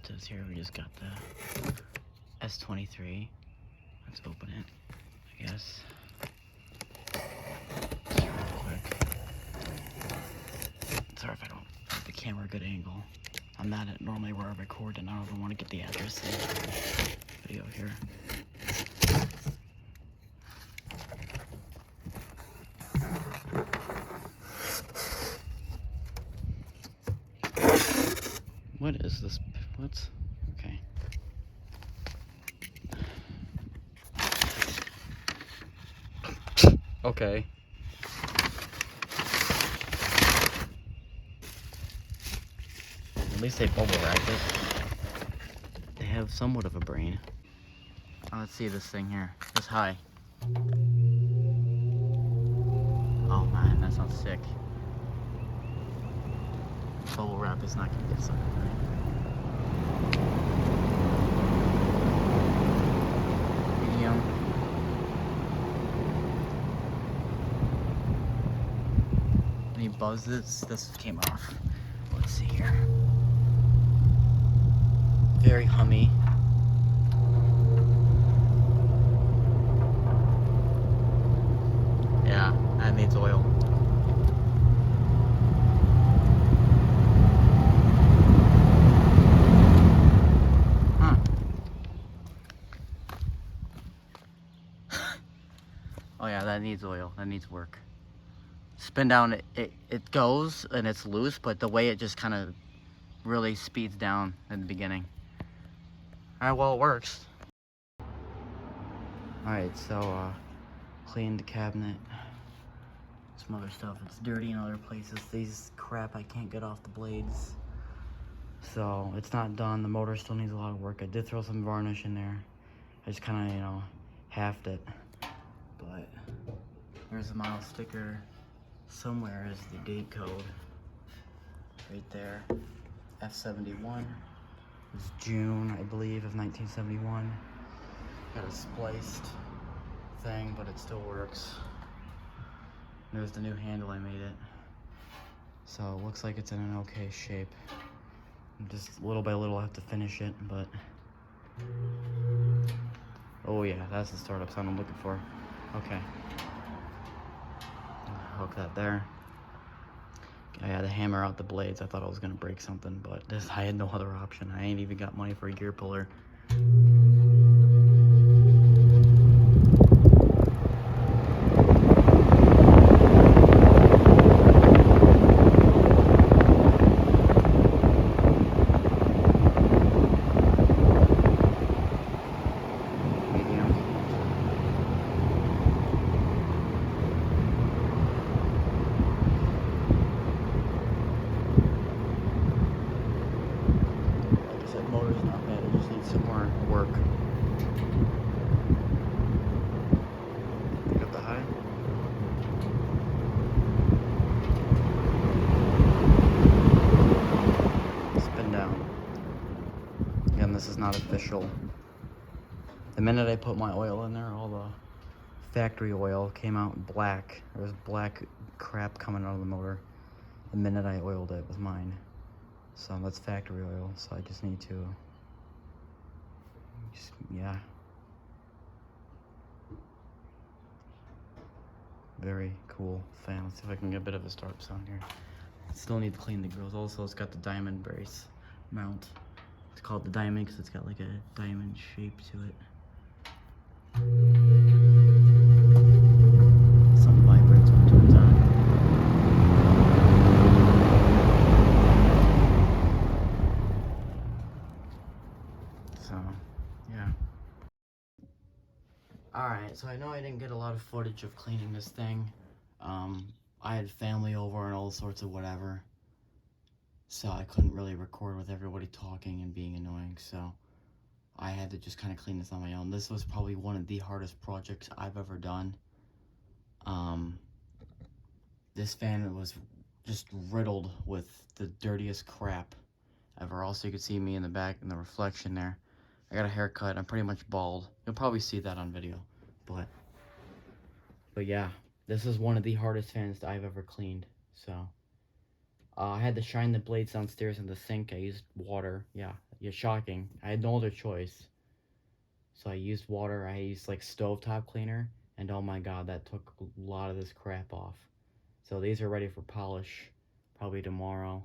says here we just got the S-23. Let's open it, I guess. Just real quick. Sorry if I don't have the camera a good angle. I'm not at normally where I record, and I don't even want to get the address in the video here. What is this? What's okay? Okay. At least they bubble wrap it. They have somewhat of a brain. Oh, let's see this thing here. It's high. Oh man, that sounds sick. Bubble wrap is not gonna get something right. Medium. Any buzzes? This came off. Let's see here. Very hummy. Yeah, that needs oil. Huh. Oh yeah, that needs oil. That needs work. Spin down, it goes and it's loose, but the way it just kind of really speeds down in the beginning. Alright, well, it works. Alright, so cleaned the cabinet. Some other stuff. It's dirty in other places. These crap I can't get off the blades. So it's not done. The motor still needs a lot of work. I did throw some varnish in there. I just kind of, you know, halved it. But there's a model sticker. Somewhere is the date code. Right there. F71. It's June, I believe, of 1971. Got a spliced thing, but it still works. There's the new handle, I made it. So it looks like it's in an okay shape. Just little by little I have to finish it, but... Oh yeah, that's the startup sound I'm looking for. Okay. Hook that there. I had to hammer out the blades. I thought I was gonna break something, but I had no other option. I ain't even got money for a gear puller. Motor's not bad, it just needs some more work. Pick up the high. Spin down. Again, this is not official. The minute I put my oil in there, all the factory oil came out black. There was black crap coming out of the motor the minute I oiled it with mine. So that's factory oil, so I just need to, yeah. Very cool fan. Let's see if I can get a bit of a startup sound here. Still need to clean the grills. Also, it's got the diamond brace mount. It's called the diamond because it's got like a diamond shape to it. Some vibrates when it turns on. So, yeah. Alright, so I know I didn't get a lot of footage of cleaning this thing. I had family over and all sorts of whatever. So I couldn't really record with everybody talking and being annoying, so I had to just kind of clean this on my own. This was probably one of the hardest projects I've ever done. This fan was just riddled with the dirtiest crap ever. Also, you can see me in the back in the reflection there. I got a haircut. I'm pretty much bald. You'll probably see that on video. But yeah, this is one of the hardest fans that I've ever cleaned. So I had to shine the blades downstairs in the sink. I used water. Yeah, Yeah, shocking. I had no other choice. So I used water. I used like stovetop cleaner. And oh my god, that took a lot of this crap off. So these are ready for polish probably tomorrow.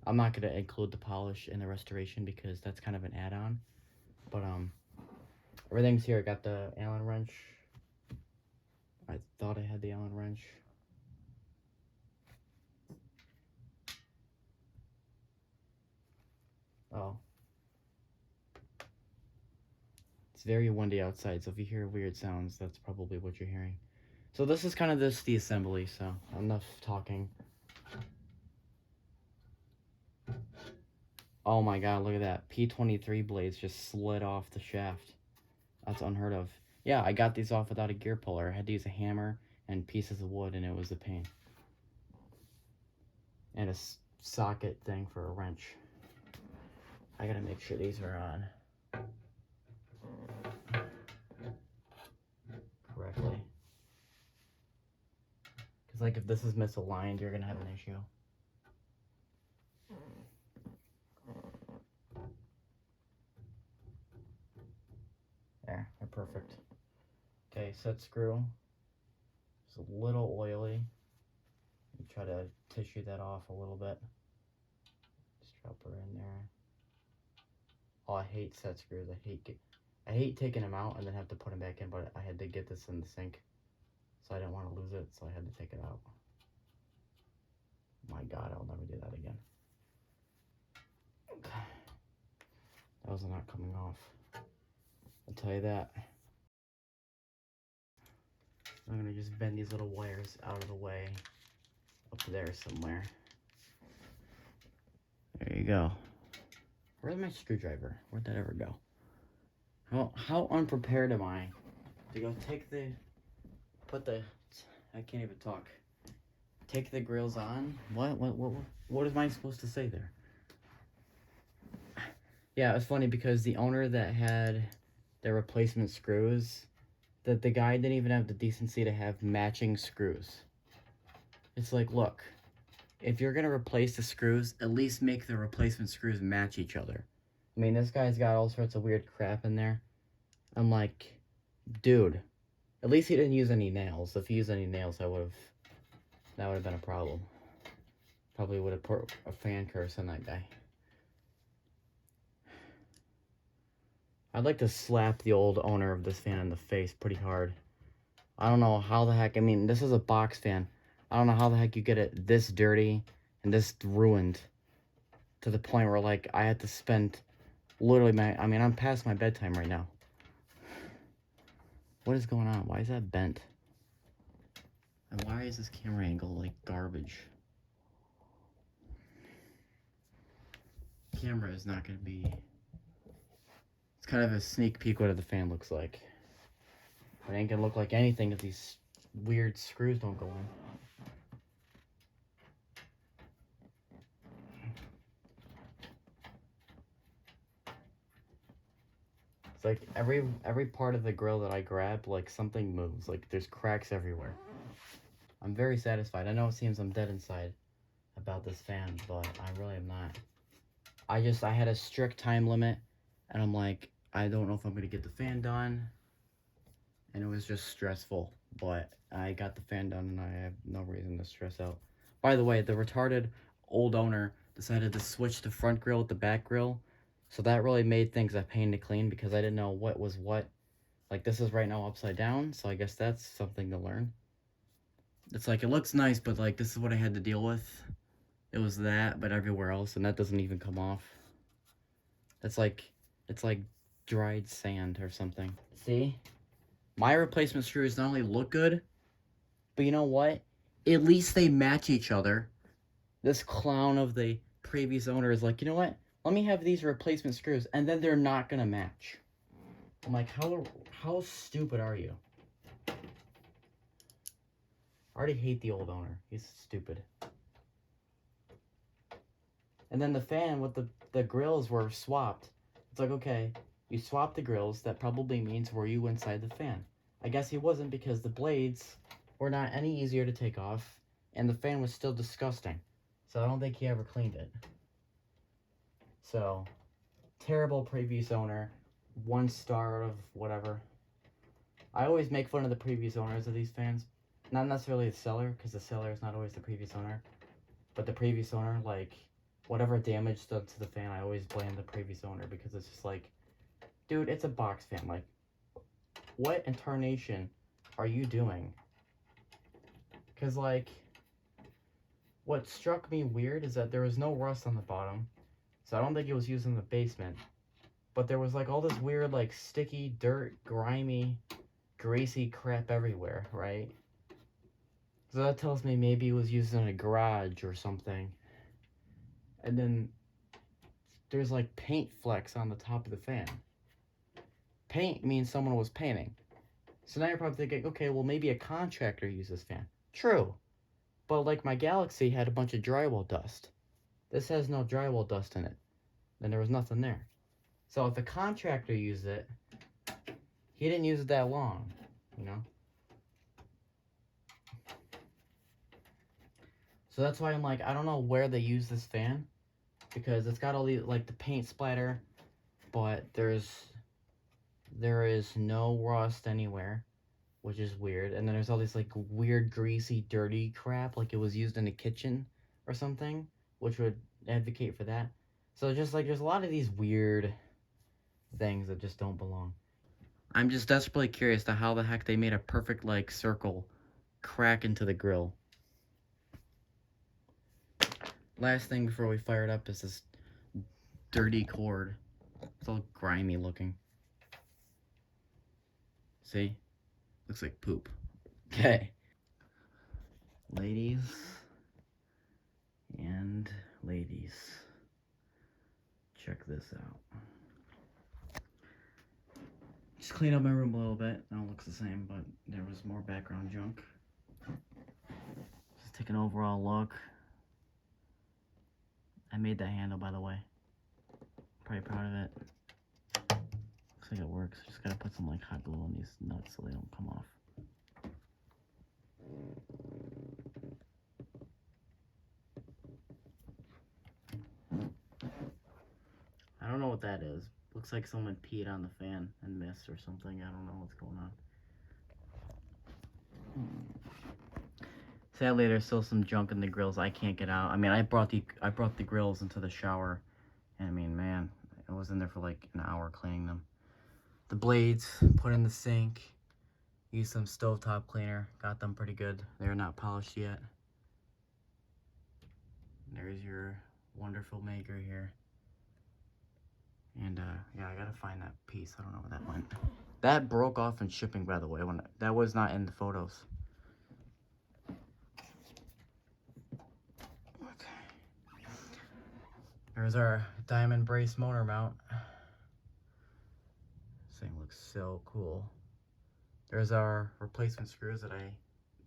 I'm not going to include the polish in the restoration because that's kind of an add-on. But everything's here. I got the Allen wrench. I thought I had the Allen wrench. Oh. It's very windy outside, so if you hear weird sounds, that's probably what you're hearing. So this is kind of the assembly, so enough talking. Oh my god, look at that. P-23 blades just slid off the shaft. That's unheard of. Yeah, I got these off without a gear puller. I had to use a hammer and pieces of wood, and it was a pain. And a socket thing for a wrench. I gotta make sure these are on correctly. Because, like, if this is misaligned, you're gonna have an issue. There, they're perfect. Okay, set screw. It's a little oily. You try to tissue that off a little bit. Just drop her in there. Oh, I hate set screws. I hate taking them out and then have to put them back in, but I had to get this in the sink. So I didn't want to lose it, so I had to take it out. My god, I'll never do that again. That was not coming off. I'll tell you that. I'm gonna just bend these little wires out of the way. Up there somewhere. There you go. Where's my screwdriver? Where'd that ever go? How unprepared am I to go I can't even talk. Take the grills on. What am I supposed to say there? Yeah, it was funny because the owner that had the replacement screws, that the guy didn't even have the decency to have matching screws. It's like, look, if you're gonna replace the screws, at least make the replacement screws match each other. I mean, this guy's got all sorts of weird crap in there. I'm like, dude, at least he didn't use any nails. If he used any nails, that would have been a problem. Probably would have put a fan curse on that guy. I'd like to slap the old owner of this fan in the face pretty hard. I don't know how the heck, I mean, this is a box fan. I don't know how the heck you get it this dirty and this ruined to the point where, like, I had to spend literally I'm past my bedtime right now. What is going on? Why is that bent? And why is this camera angle like garbage? Camera is not going to be... It's kind of a sneak peek what the fan looks like. It ain't going to look like anything if these weird screws don't go in. It's like every part of the grill that I grab, like something moves. Like there's cracks everywhere. I'm very satisfied. I know it seems I'm dead inside about this fan, but I really am not. I had a strict time limit, and I'm like, I don't know if I'm going to get the fan done. And it was just stressful, but I got the fan done, and I have no reason to stress out. By the way, the retarded old owner decided to switch the front grill with the back grill. So that really made things a pain to clean because I didn't know what was what. Like, this is right now upside down, so I guess that's something to learn. It's like, it looks nice, but, like, this is what I had to deal with. It was that, but everywhere else, and that doesn't even come off. It's like dried sand or something. See? My replacement screws not only look good, but you know what? At least they match each other. This clown of the previous owner is like, you know what? Let me have these replacement screws, and then they're not gonna match. I'm like, how stupid are you? I already hate the old owner. He's stupid. And then the fan with the grills were swapped. It's like, okay, you swapped the grills. That probably means were you inside the fan? I guess he wasn't because the blades were not any easier to take off, and the fan was still disgusting. So I don't think he ever cleaned it. So, Terrible previous owner. 1 star of whatever. I always make fun of the previous owners of these fans. Not necessarily the seller, because the seller is not always the previous owner. But the previous owner, like, whatever damage done to the fan, I always blame the previous owner. Because it's just like, dude, it's a box fan. Like, what in tarnation are you doing? Because, like, what struck me weird is that there was no rust on the bottom. So I don't think it was used in the basement. But there was, like, all this weird, like, sticky, dirt, grimy, greasy crap everywhere, right? So that tells me maybe it was used in a garage or something. And then there's, like, paint flecks on the top of the fan. Paint means someone was painting. So now you're probably thinking, okay, well, maybe a contractor used this fan. True. But, like, my Galaxy had a bunch of drywall dust. This has no drywall dust in it. And there was nothing there. So if a contractor used it, he didn't use it that long, you know? So that's why I'm like, I don't know where they use this fan. Because it's got all the, like, the paint splatter. But there is no rust anywhere. Which is weird. And then there's all this, like, weird, greasy, dirty crap. Like it was used in a kitchen or something. Which would advocate for that. So just, like, there's a lot of these weird things that just don't belong. I'm just desperately curious to how the heck they made a perfect, like, circle crack into the grill. Last thing before we fire it up is this dirty cord. It's all grimy looking. See? Looks like poop. Okay. Ladies and ladies, check this out. Just clean up my room a little bit. Now it looks the same, but there was more background junk. Just take an overall look. I made that handle, by the way. Pretty proud of it. Looks like it works. Just gotta put some, like, hot glue on these nuts so they don't come off. I don't know what that is. Looks like someone peed on the fan and missed or something. I don't know what's going on. Sadly, there's still some junk in the grills I can't get out. I mean, I brought the grills into the shower, and I mean, man, I was in there for like an hour cleaning them. The blades, put in the sink, used some stovetop cleaner, got them pretty good. They're not polished yet. There's your wonderful maker here. And yeah, I gotta find that piece. I don't know where that went. That broke off in shipping, by the way. That was not in the photos. Okay. There's our diamond brace motor mount. This thing looks so cool. There's our replacement screws that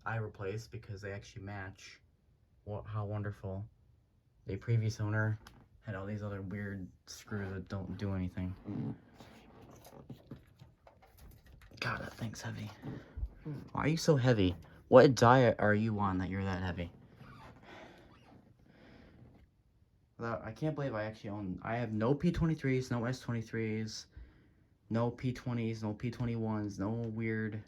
I replaced because they actually match. How wonderful. The previous owner had all these other weird screws that don't do anything. God, that thing's heavy. Why are you so heavy? What diet are you on that you're that heavy? I can't believe I actually own... I have no P23s, no S-23s, no P20s, no P21s, no weird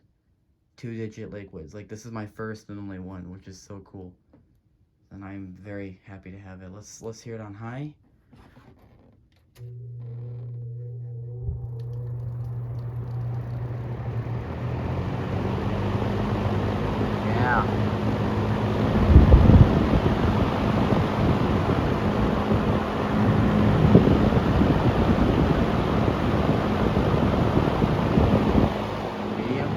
2-digit lakewoods. Like, this is my first and only one, which is so cool. And I'm very happy to have it. Let's hear it on high. Yeah. Medium.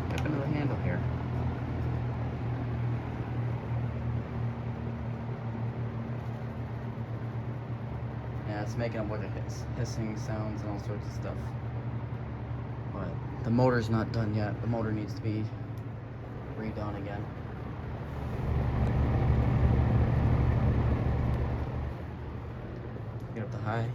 Step into the handle here. Yeah, it's making up with the hissing sounds and all sorts of stuff. But the motor's not done yet. The motor needs to be redone again. Get up to high.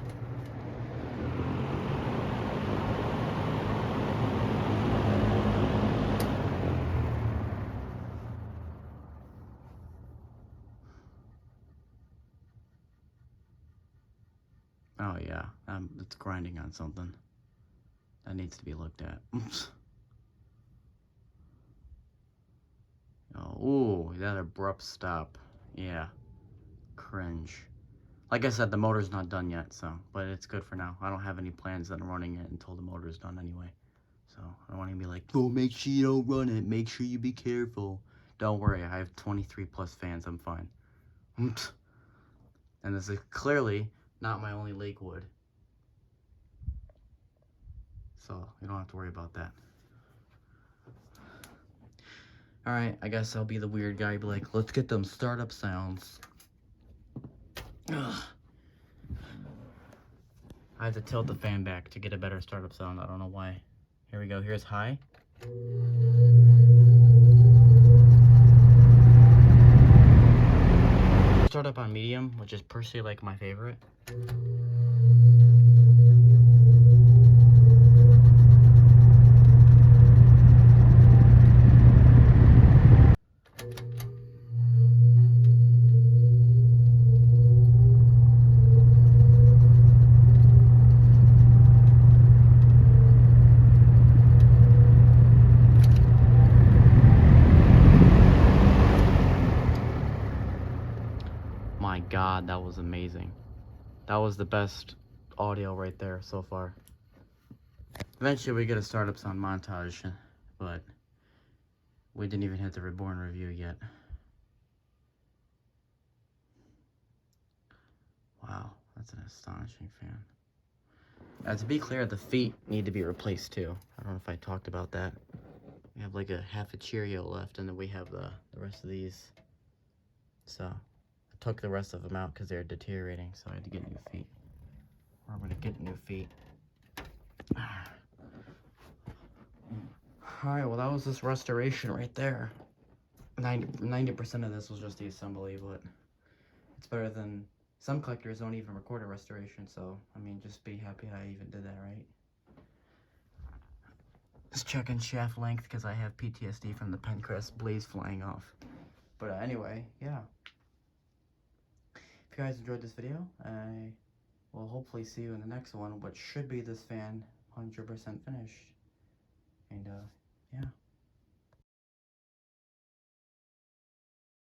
Oh yeah, it's grinding on something. That needs to be looked at. Oops. Oh, ooh, that abrupt stop. Yeah, cringe. Like I said, the motor's not done yet, so, but it's good for now. I don't have any plans on running it until the motor's done anyway. So, I don't want to be like, oh, make sure you don't run it. Make sure you be careful. Don't worry, I have 23 plus fans. I'm fine. And this is clearly not my only Lakewood. So, you don't have to worry about that. Alright, I guess I'll be the weird guy, be like, let's get them startup sounds. Ugh. I have to tilt the fan back to get a better startup sound. I don't know why. Here we go. Here's high. Start up on medium, which is personally like my favorite. My God, that was amazing. That was the best audio right there so far. Eventually we get a startup sound montage, but we didn't even hit the Reborn review yet. Wow, that's an astonishing fan. To be clear, the feet need to be replaced too. I don't know if I talked about that. We have like a half a Cheerio left, and then we have the rest of these. So I took the rest of them out because they're deteriorating, so I had to get new feet. Or I'm gonna get new feet. Alright, well that was this restoration right there. 90% of this was just the assembly, but it's better than some collectors don't even record a restoration, so I mean, just be happy I even did that, right? Just checking shaft length because I have PTSD from the Pencrest blaze flying off. But anyway, yeah. If you guys enjoyed this video, I will hopefully see you in the next one, which should be this fan 100% finished. And yeah.